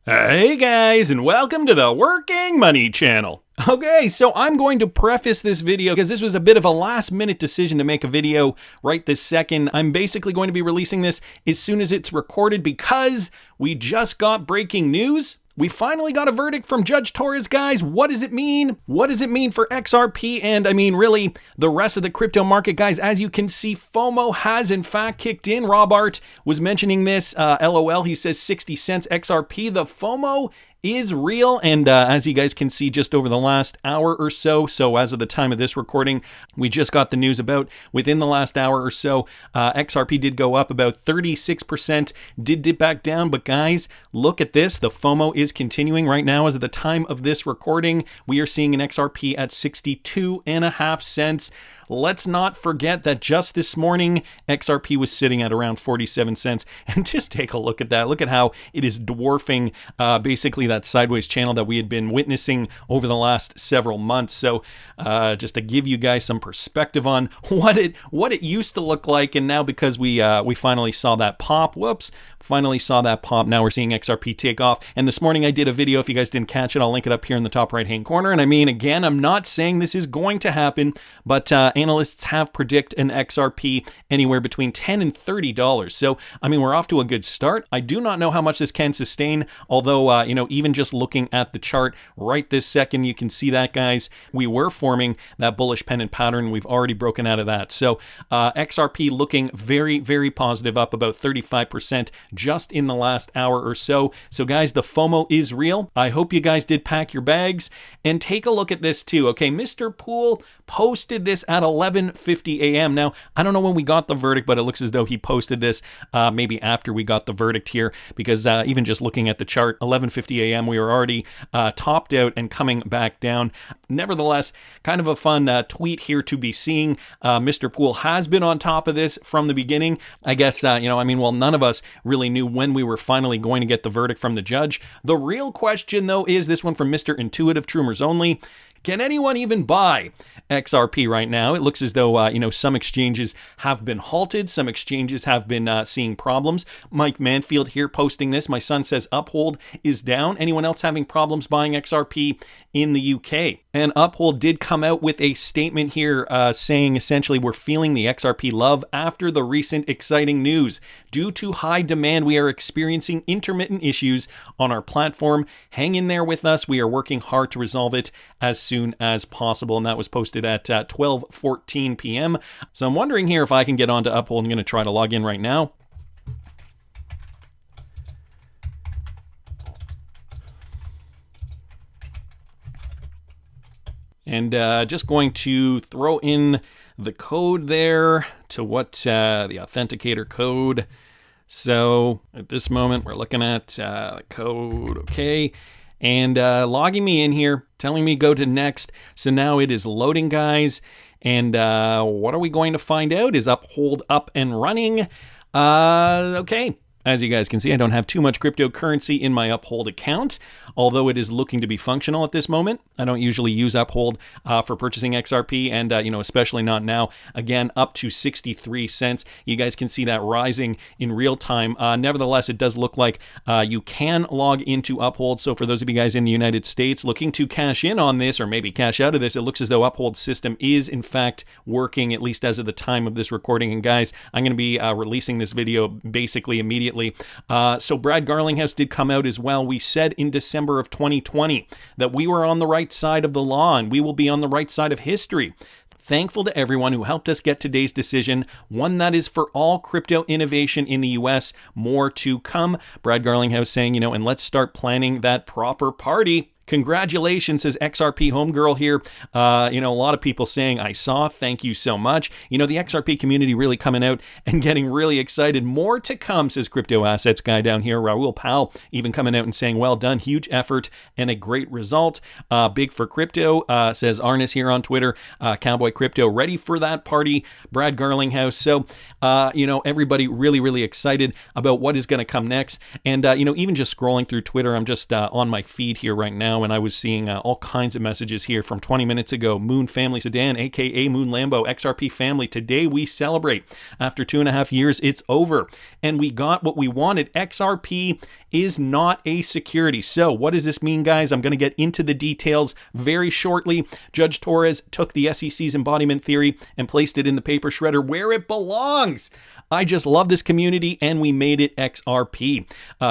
Hey guys, and welcome to the Working Money channel. Okay, so I'm going to preface this video because this was a bit of a last minute decision to make a video right this second. I'm basically going to be releasing this as soon as it's recorded because we just got breaking news. We finally got a verdict from Judge Torres, guys. What does it mean? What does it mean for XRP and, really, the rest of the crypto market, guys? As you can see, FOMO has in fact kicked in. Rob Art was mentioning this. LOL, he says 60 cents XRP. The FOMO is real, and as you guys can see just over the last hour or so as of the time of this recording, we just got the news about within the last hour or so, XRP did go up about 36%, did dip back down, but guys, look at this. The FOMO is continuing right now. As of the time of this recording, we are seeing an XRP at 62.5 cents. Let's not forget that just this morning, XRP was sitting at around 47 cents. And just take a look at that. Look at how it is dwarfing basically that sideways channel that we had been witnessing over the last several months. So just to give you guys some perspective on what it used to look like, and now because we finally saw that pop, finally saw that pop. Now we're seeing XRP take off. And this morning I did a video. If you guys didn't catch it, I'll link it up here in the top right hand corner. And again, I'm not saying this is going to happen, but analysts have predicted an XRP anywhere between $10 and $30. So, we're off to a good start. I do not know how much this can sustain, although, even just looking at the chart right this second, you can see that, guys, we were forming that bullish pennant pattern. We've already broken out of that. So, XRP looking very, very positive, up about 35% just in the last hour or so. So, guys, the FOMO is real. I hope you guys did pack your bags and take a look at this too. Okay, Mr. Poole posted this at 11:50 a.m. Now, I don't know when we got the verdict, but it looks as though he posted this maybe after we got the verdict here, because even just looking at the chart, 11:50 a.m., we were already topped out and coming back down. Nevertheless, kind of a fun tweet here to be seeing. Mr. Poole has been on top of this from the beginning. I guess, none of us really knew when we were finally going to get the verdict from the judge. The real question, though, is this one from Mr. Intuitive, Troomers Only. Can anyone even buy XRP right now? It looks as though, some exchanges have been halted. Some exchanges have been seeing problems. Mike Manfield here posting this. My son says Uphold is down. Anyone else having problems buying XRP in the UK? And Uphold did come out with a statement here saying essentially we're feeling the XRP love after the recent exciting news. Due to high demand, we are experiencing intermittent issues on our platform. Hang in there with us. We are working hard to resolve it as soon as possible. And that was posted at 12:14 p.m. So I'm wondering here if I can get onto Uphold. I'm going to try to log in right now. And just going to throw in the code there to what the authenticator code. So at this moment, we're looking at the code. Okay. And logging me in here, telling me go to next. So now it is loading, guys. And what are we going to find out? Is Uphold up and running? Okay. As you guys can see, I don't have too much cryptocurrency in my Uphold account, although it is looking to be functional at this moment. I don't usually use Uphold for purchasing XRP, and especially not now. Again, up to 63 cents. You guys can see that rising in real time. Nevertheless, it does look like you can log into Uphold. So for those of you guys in the United States looking to cash in on this, or maybe cash out of this, it looks as though Uphold's system is in fact working, at least as of the time of this recording. And guys, I'm going to be releasing this video basically immediately. So Brad Garlinghouse did come out as well. We said in December of 2020 that we were on the right side of the law and we will be on the right side of history. Thankful to everyone who helped us get today's decision, one that is for all crypto innovation in the US. More to come. Brad Garlinghouse saying, and let's start planning that proper party. Congratulations, says XRP Homegirl here. A lot of people saying, I saw, thank you so much. The XRP community really coming out and getting really excited. More to come, says Crypto Assets guy down here. Raul Powell even coming out and saying, well done, huge effort and a great result. Big for crypto, says Arnis here on Twitter. Cowboy Crypto, ready for that party. Brad Garlinghouse. So, everybody really, really excited about what is going to come next. And, even just scrolling through Twitter, I'm just on my feed here right now. now, and I was seeing all kinds of messages here from 20 minutes ago. Moon Family Sedan, aka Moon Lambo, XRP family. Today we celebrate. After 2.5 years, it's over, and we got what we wanted. XRP is not a security. So what does this mean, guys? I'm going to get into the details very shortly. Judge Torres took the SEC's embodiment theory and placed it in the paper shredder where it belongs. I just love this community, and we made it XRP.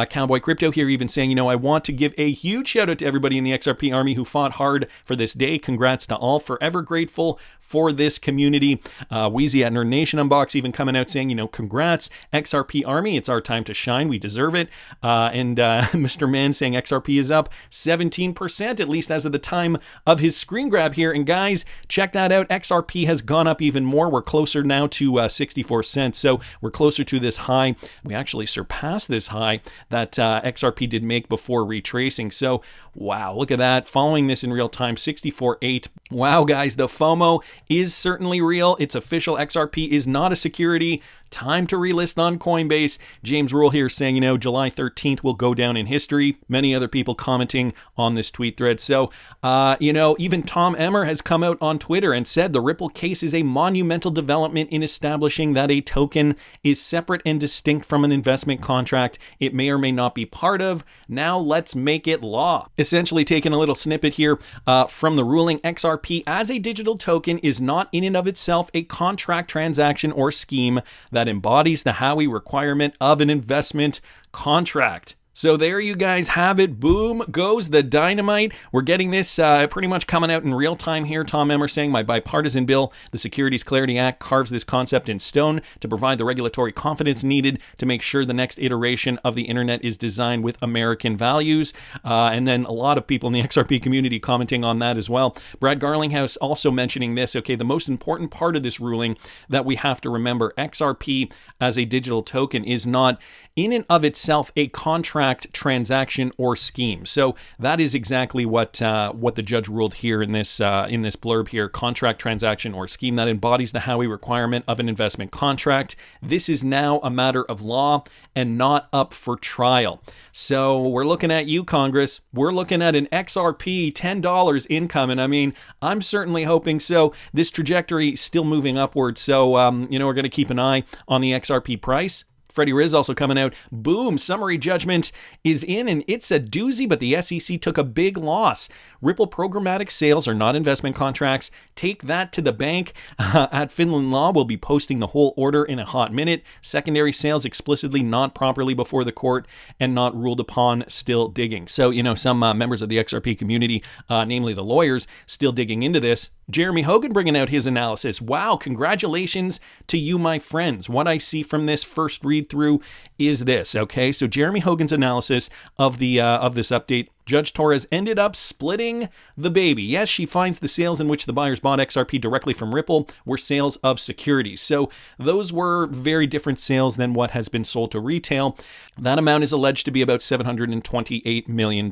Cowboy Crypto here even saying, I want to give a huge shout out to everybody in the XRP army who fought hard for this day. Congrats to all. Forever grateful for this community. Wheezy at Nerd Nation Unbox even coming out saying, congrats, XRP army. It's our time to shine. We deserve it. And Mr. Man saying XRP is up 17%, at least as of the time of his screen grab here. And guys, check that out. XRP has gone up even more. We're closer now to 64 cents. So we're closer to this high. We actually surpassed this high that XRP did make before retracing. So wow, look at that. Following this in real time, 64.8. Wow, guys, the FOMO is certainly real. It's official. XRP is not a security. Time to relist on Coinbase. James Rule here saying, July 13th will go down in history. Many other people commenting on this tweet thread. So, even Tom Emmer has come out on Twitter and said the Ripple case is a monumental development in establishing that a token is separate and distinct from an investment contract it may or may not be part of. Now let's make it law. Essentially taking a little snippet here from the ruling. XRP as a digital token is not in and of itself a contract, transaction, or scheme that embodies the Howey requirement of an investment contract. So there you guys have it. Boom goes the dynamite. We're getting this pretty much coming out in real time here. Tom Emmer saying my bipartisan bill, the Securities Clarity Act, carves this concept in stone to provide the regulatory confidence needed to make sure the next iteration of the internet is designed with American values. And then a lot of people in the XRP community commenting on that as well. Brad Garlinghouse also mentioning this. Okay, the most important part of this ruling that we have to remember, XRP as a digital token is not in and of itself a contract, transaction, or scheme. So that is exactly what the judge ruled here in this blurb here: contract, transaction, or scheme that embodies the Howey requirement of an investment contract. This is now a matter of law and not up for trial. So we're looking at you, Congress. We're looking at an XRP $10 income, and I mean, I'm certainly hoping so. This trajectory still moving upwards. So we're going to keep an eye on the XRP price. Freddie Riz also coming out. Boom, summary judgment is in, and it's a doozy, but the SEC took a big loss. Ripple programmatic sales are not investment contracts. Take that to the bank. At Finland Law, we'll be posting the whole order in a hot minute. Secondary sales explicitly not properly before the court and not ruled upon, still digging. So, some members of the XRP community, namely the lawyers, still digging into this. Jeremy Hogan bringing out his analysis. Wow, congratulations to you, my friends. What I see from this first read through is this. Okay, so Jeremy Hogan's analysis of the of this update. Judge Torres ended up splitting the baby. Yes, she finds the sales in which the buyers bought XRP directly from Ripple were sales of securities. So those were very different sales than what has been sold to retail. That amount is alleged to be about $728 million.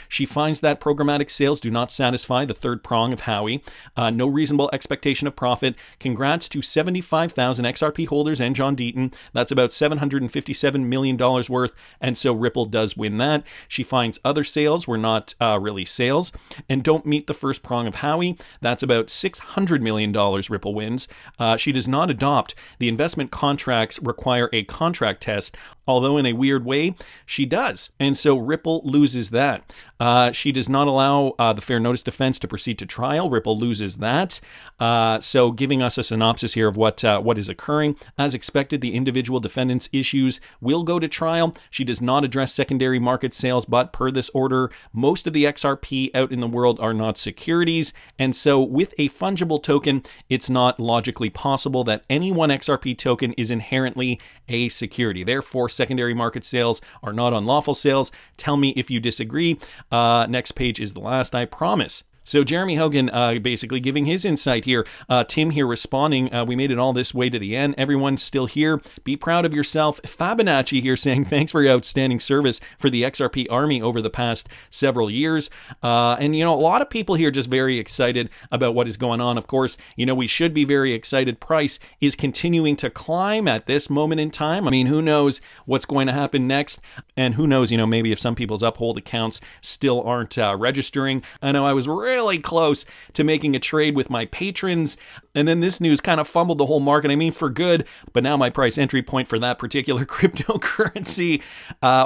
She finds that programmatic sales do not satisfy the third prong of Howey. No reasonable expectation of profit. Congrats to 75,000 XRP holders and John Deaton. That's about $757 million worth. And so Ripple does win that. She finds other sales were not really sales and don't meet the first prong of Howey. That's about $600 million Ripple wins. She does not adopt the investment contracts require a contract test, although in a weird way, she does. And so Ripple loses that. She does not allow the fair notice defense to proceed to trial. Ripple loses that. So giving us a synopsis here of what is occurring. As expected, the individual defendants' issues will go to trial. She does not address secondary market sales, but per this order, most of the XRP out in the world are not securities. And so with a fungible token, it's not logically possible that any one XRP token is inherently a security. Therefore, secondary market sales are not unlawful sales. Tell me if you disagree. Next page is the last, I promise. So Jeremy Hogan basically giving his insight here. Tim here responding, we made it all this way to the end. Everyone's still here. Be proud of yourself. Fabinacci here saying, thanks for your outstanding service for the XRP army over the past several years. And, a lot of people here just very excited about what is going on. Of course, we should be very excited. Price is continuing to climb at this moment in time. I mean, who knows what's going to happen next? And who knows, maybe if some people's Uphold accounts still aren't registering. I know I was really close to making a trade with my patrons, and then this news kind of fumbled the whole market. I mean, for good, but now my price entry point for that particular cryptocurrency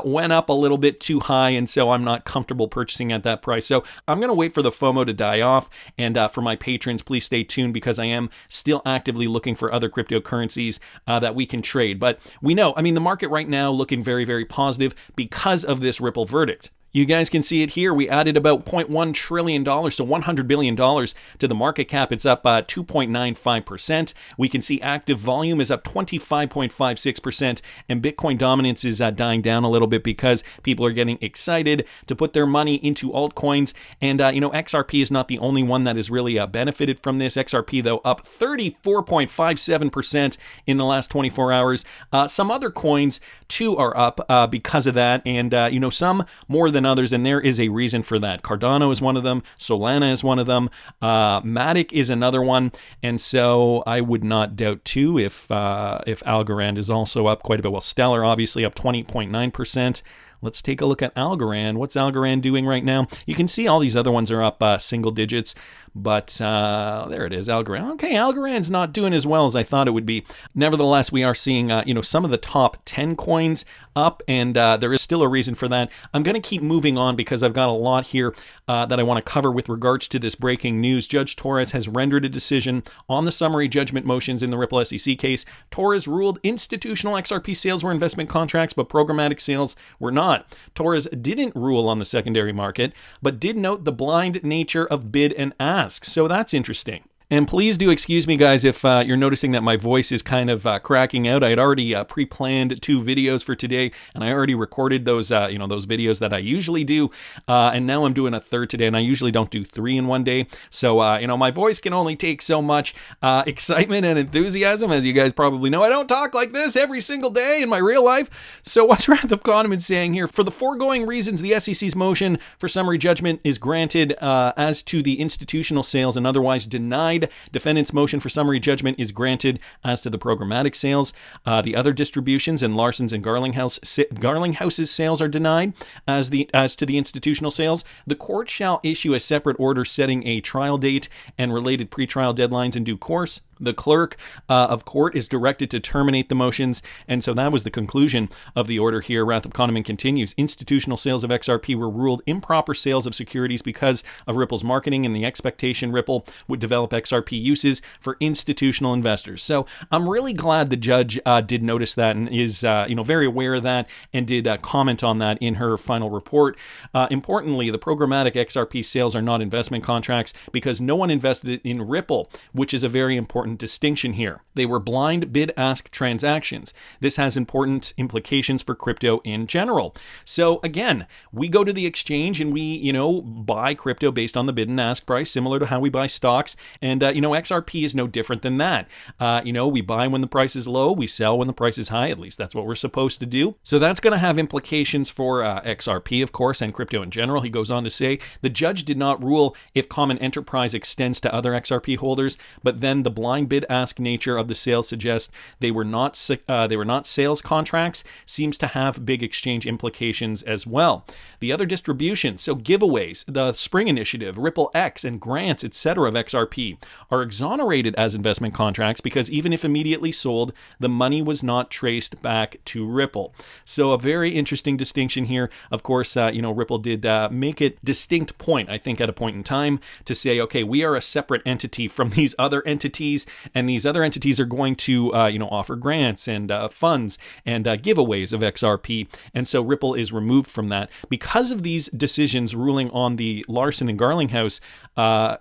went up a little bit too high, and so I'm not comfortable purchasing at that price. So I'm going to wait for the FOMO to die off, and for my patrons, please stay tuned because I am still actively looking for other cryptocurrencies that we can trade. But we know, the market right now looking very, very positive because of this Ripple verdict. You guys can see it here. We added about $0.1 trillion, so $100 billion to the market cap. It's up 2.95%. We can see active volume is up 25.56%, and Bitcoin dominance is dying down a little bit because people are getting excited to put their money into altcoins. And, XRP is not the only one that has really benefited from this. XRP, though, up 34.57% in the last 24 hours. Some other coins, too, are up because of that, and, some more than others, and there is a reason for that. Cardano is one of them. Solana is one of them. Matic is another one, and so I would not doubt too if Algorand is also up quite a bit. Well, Stellar obviously up 20.9%. Let's take a look at Algorand. What's Algorand doing right now? You can see all these other ones are up single digits, but there it is, Algorand. Okay, Algorand's not doing as well as I thought it would be. Nevertheless, we are seeing, some of the top 10 coins up, and there is still a reason for that. I'm going to keep moving on because I've got a lot here that I want to cover with regards to this breaking news. Judge Torres has rendered a decision on the summary judgment motions in the Ripple SEC case. Torres ruled institutional XRP sales were investment contracts, but programmatic sales were not. Torres didn't rule on the secondary market, but did note the blind nature of bid and ask. So that's interesting. And please do excuse me, guys, if you're noticing that my voice is kind of cracking out. I had already pre-planned 2 videos for today, and I already recorded those, those videos that I usually do. And now I'm doing a third today, and I usually don't do 3 in one day. So, my voice can only take so much excitement and enthusiasm. As you guys probably know, I don't talk like this every single day in my real life. So what's Wrath of Kahneman saying here? For the foregoing reasons, the SEC's motion for summary judgment is granted as to the institutional sales and otherwise denied. Defendant's motion for summary judgment is granted as to the programmatic sales. The other distributions and Larson's and Garlinghouse's sales are denied as to the institutional sales. The court shall issue a separate order setting a trial date and related pretrial deadlines in due course. The clerk of court is directed to terminate the motions, and so that was the conclusion of the order here. Wrath of Kahneman continues. Institutional sales of XRP were ruled improper sales of securities because of Ripple's marketing and the expectation Ripple would develop XRP uses for institutional investors. So I'm really glad the judge did notice that and is very aware of that and did comment on that in her final report. Importantly, the programmatic XRP sales are not investment contracts because no one invested in Ripple, which is a very important distinction here. They were blind bid-ask transactions. This has important implications for crypto in general. So again, we go to the exchange and we, buy crypto based on the bid and ask price, similar to how we buy stocks. And, XRP is no different than that. We buy when the price is low, we sell when the price is high. At least that's what we're supposed to do. So that's going to have implications for XRP, of course, and crypto in general. He goes on to say, the judge did not rule if common enterprise extends to other XRP holders, but then the blind bid-ask nature of the sales suggests they were not sales contracts, seems to have big exchange implications as well. The other distributions, so giveaways, the Spring Initiative, Ripple X, and grants, etc. of XRP are exonerated as investment contracts because even if immediately sold, the money was not traced back to Ripple. So a very interesting distinction here. Of course, Ripple did make it distinct point, I think, at a point in time to say, okay, we are a separate entity from these other entities, and these other entities are going to, offer grants and funds and giveaways of XRP. And so Ripple is removed from that because of these decisions ruling on the Larson and Garlinghouse, that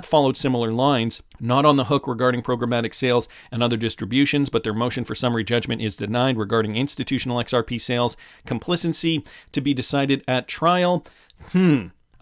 followed similar lines, not on the hook regarding programmatic sales and other distributions, but their motion for summary judgment is denied regarding institutional XRP sales. Complicity to be decided at trial.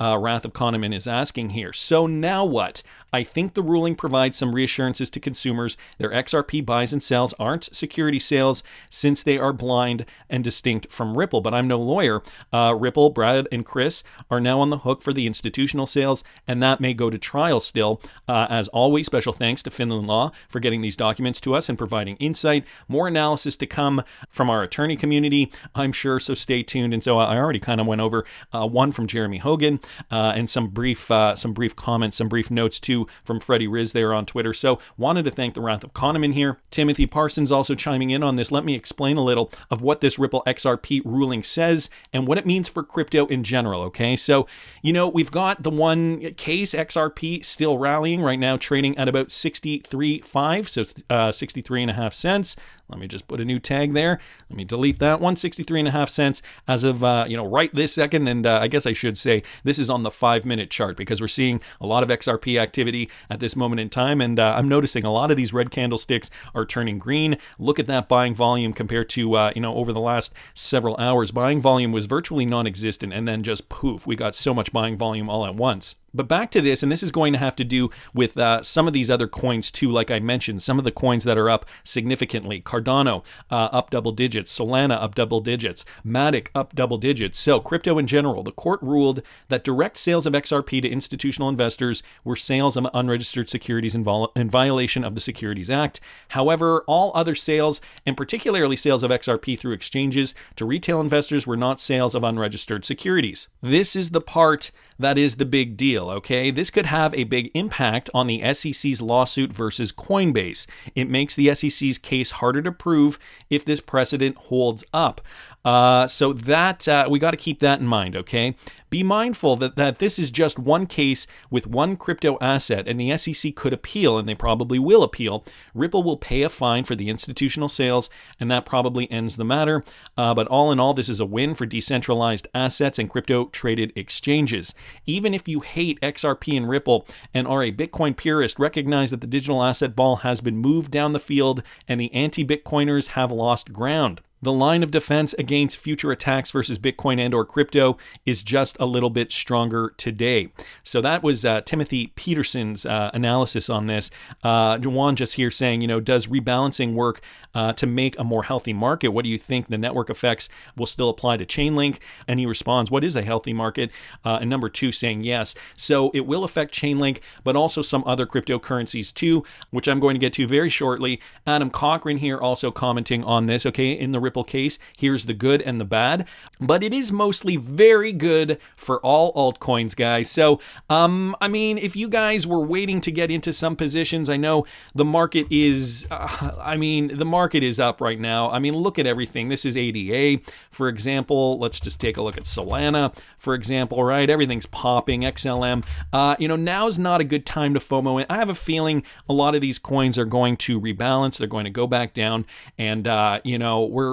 Wrath of Kahneman is asking here. So now what? I think the ruling provides some reassurances to consumers. Their XRP buys and sells aren't security sales since they are blind and distinct from Ripple. But I'm no lawyer. Ripple, Brad, and Chris are now on the hook for the institutional sales, and that may go to trial still. As always, special thanks to Finland Law for getting these documents to us and providing insight. More analysis to come from our attorney community, I'm sure, so stay tuned. And so I already kind of went over one from Jeremy Hogan and some brief comments, some brief notes too from Freddie Riz there on Twitter. So wanted to thank the Wrath of Kahneman here. Timothy Parsons also chiming in on this. Let me explain a little of what this Ripple XRP ruling says and what it means for crypto in general, okay? So, we've got the one case, XRP, still rallying right now, trading at about 63.5, so 63 and a half cents. Let me just put a new tag there. Let me delete that one, 63 and a half cents as of, right this second. And I guess I should say this is on the 5-minute chart because we're seeing a lot of XRP activity at this moment in time. And I'm noticing a lot of these red candlesticks are turning green. Look at that buying volume compared to, over the last several hours. Buying volume was virtually non-existent. And then just poof, we got so much buying volume all at once. But back to this, and this is going to have to do with some of these other coins too, like I mentioned, some of the coins that are up significantly. Cardano up double digits, Solana up double digits, Matic up double digits. So crypto in general, the court ruled that direct sales of XRP to institutional investors were sales of unregistered securities in violation of the Securities Act. However, all other sales, and particularly sales of XRP through exchanges to retail investors, were not sales of unregistered securities. This is the part that is the big deal, okay? This could have a big impact on the SEC's lawsuit versus Coinbase. It makes the SEC's case harder to prove if this precedent holds up. So that we got to keep that in mind, okay? Be mindful that this is just one case with one crypto asset, and the SEC could appeal, and they probably will appeal. Ripple will pay a fine for the institutional sales, and that probably ends the matter. But all in all, this is a win for decentralized assets and crypto-traded exchanges. Even if you hate XRP and Ripple and are a Bitcoin purist, recognize that the digital asset ball has been moved down the field, and the anti-Bitcoiners have lost ground. The line of defense against future attacks versus Bitcoin and or crypto is just a little bit stronger today. So that was Timothy Peterson's analysis on this. Juan just here saying, does rebalancing work to make a more healthy market? What do you think the network effects will still apply to Chainlink? And he responds, what is a healthy market? And number 2 saying yes. So it will affect Chainlink, but also some other cryptocurrencies too, which I'm going to get to very shortly. Adam Cochran here also commenting on this, okay, in the Ripple case, here's the good and the bad, but it is mostly very good for all altcoins, guys. So, if you guys were waiting to get into some positions, I know the market is, the market is up right now. Look at everything. This is ADA, for example. Let's just take a look at Solana, for example, right? Everything's popping, XLM. Now's not a good time to FOMO. I have a feeling a lot of these coins are going to rebalance. They're going to go back down, and,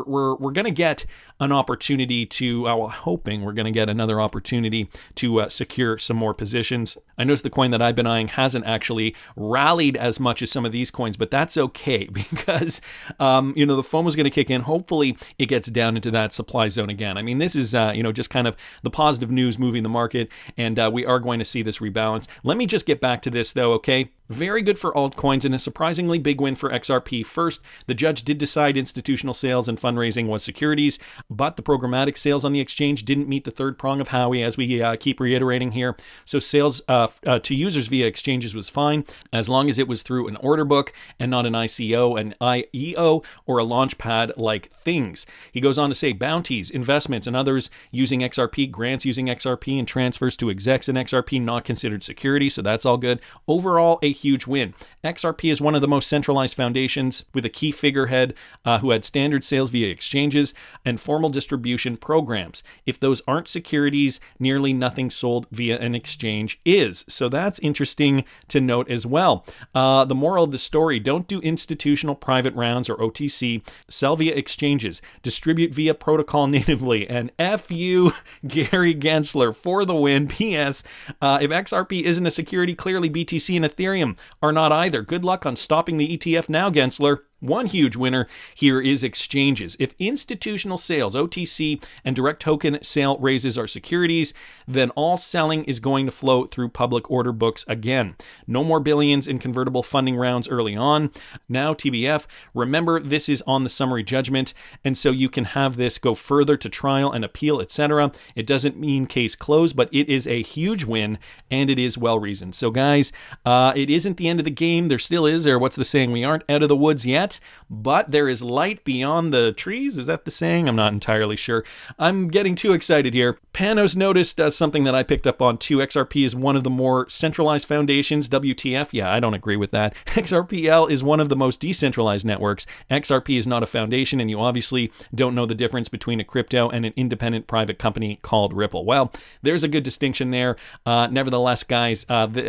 we're going to get an opportunity to, hoping we're going to get another opportunity to secure some more positions. I noticed the coin that I've been eyeing hasn't actually rallied as much as some of these coins, but that's okay because, the FOMO is going to kick in. Hopefully it gets down into that supply zone again. This is, just kind of the positive news moving the market, and we are going to see this rebalance. Let me just get back to this though, okay? Very good for altcoins and a surprisingly big win for XRP. First, the judge did decide institutional sales and fundraising was securities, but the programmatic sales on the exchange didn't meet the third prong of Howey, as we keep reiterating here. So sales to users via exchanges was fine, as long as it was through an order book and not an ICO, an IEO, or a launch pad like Things. He goes on to say bounties, investments, and others using XRP, grants using XRP, and transfers to execs in XRP not considered security, so that's all good. Overall, a huge win. XRP is one of the most centralized foundations with a key figurehead who had standard sales via exchanges and formal distribution programs. If those aren't securities, nearly nothing sold via an exchange is. So that's interesting to note as well. The moral of the story, don't do institutional private rounds or OTC, sell via exchanges, distribute via protocol natively, and F you, Gary Gensler, for the win. P.S. If XRP isn't a security, clearly BTC and Ethereum are not either. Good luck on stopping the ETF now, Gensler. One huge winner here is exchanges. If institutional sales, OTC, and direct token sale raises are securities, then all selling is going to flow through public order books again. No more billions in convertible funding rounds early on. Now, TBF, remember this is on the summary judgment, and so you can have this go further to trial and appeal, etc. It doesn't mean case closed, but it is a huge win, and it is well reasoned. So guys, it isn't the end of the game. There still is, or what's the saying? We aren't out of the woods yet, but there is light beyond the trees. Is that the saying? I'm not entirely sure. I'm getting too excited here. Panos noticed something that I picked up on too. XRP is one of the more centralized foundations. WTF? Yeah, I don't agree with that. XRPL is one of the most decentralized networks. XRP is not a foundation, and you obviously don't know the difference between a crypto and an independent private company called Ripple. Well, there's a good distinction there. Nevertheless, guys,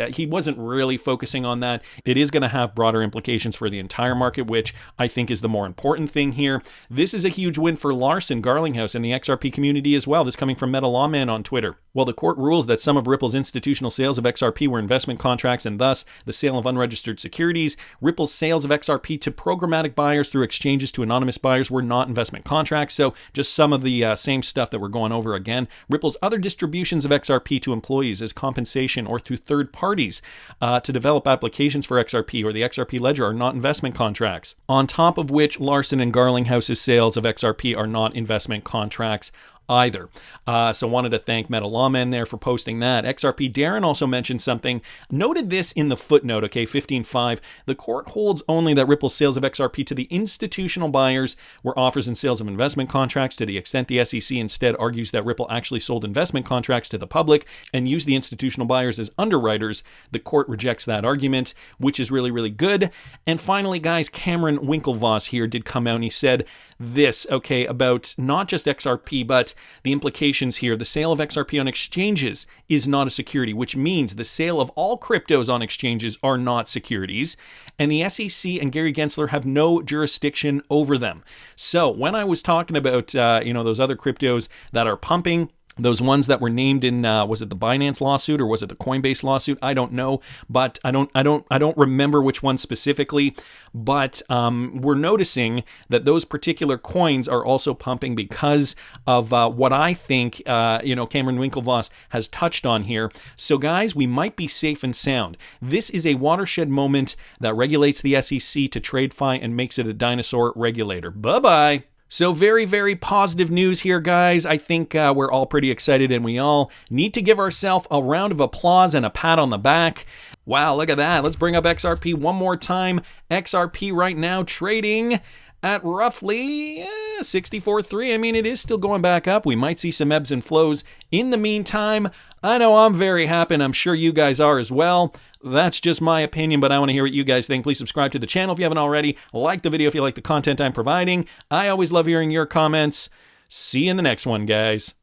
he wasn't really focusing on that. It is going to have broader implications for the entire market, which I think is the more important thing here. This is a huge win for Larson, Garlinghouse, and the XRP community as well. This coming from Meta Lawman on Twitter. Well, the court rules that some of Ripple's institutional sales of XRP were investment contracts and thus the sale of unregistered securities. Ripple's sales of XRP to programmatic buyers through exchanges to anonymous buyers were not investment contracts. So just some of the same stuff that we're going over again. Ripple's other distributions of XRP to employees as compensation or through third parties to develop applications for XRP or the XRP ledger are not investment contracts. On top of which, Larson and Garlinghouse's sales of XRP are not investment contracts either. So wanted to thank Meta Lawman there for posting that. XRP Darren also mentioned something, noted this in the footnote, okay, 15.5. The court holds only that Ripple's sales of XRP to the institutional buyers were offers and sales of investment contracts. To the extent the SEC instead argues that Ripple actually sold investment contracts to the public and used the institutional buyers as underwriters, the court rejects that argument, which is really, really good. And finally, guys, Cameron Winklevoss here did come out and he said this, okay, about not just XRP, but the implications here. The sale of XRP on exchanges is not a security, which means the sale of all cryptos on exchanges are not securities, and the SEC and Gary Gensler have no jurisdiction over them. So when I was talking about, those other cryptos that are pumping, those ones that were named in, was it the Binance lawsuit or was it the Coinbase lawsuit? I don't know, but I don't remember which one specifically. But we're noticing that those particular coins are also pumping because of what I think, Cameron Winklevoss has touched on here. So guys, we might be safe and sound. This is a watershed moment that regulates the SEC to TradeFi and makes it a dinosaur regulator. Bye-bye. So very, very positive news here, guys. I think we're all pretty excited and we all need to give ourselves a round of applause and a pat on the back. Wow, look at that. Let's bring up XRP one more time. XRP right now trading at roughly 64.3. I mean, it is still going back up. We might see some ebbs and flows. In the meantime, I know I'm very happy and I'm sure you guys are as well. That's just my opinion, but I want to hear what you guys think. Please subscribe to the channel if you haven't already. Like the video if you like the content I'm providing. I always love hearing your comments. See you in the next one, guys.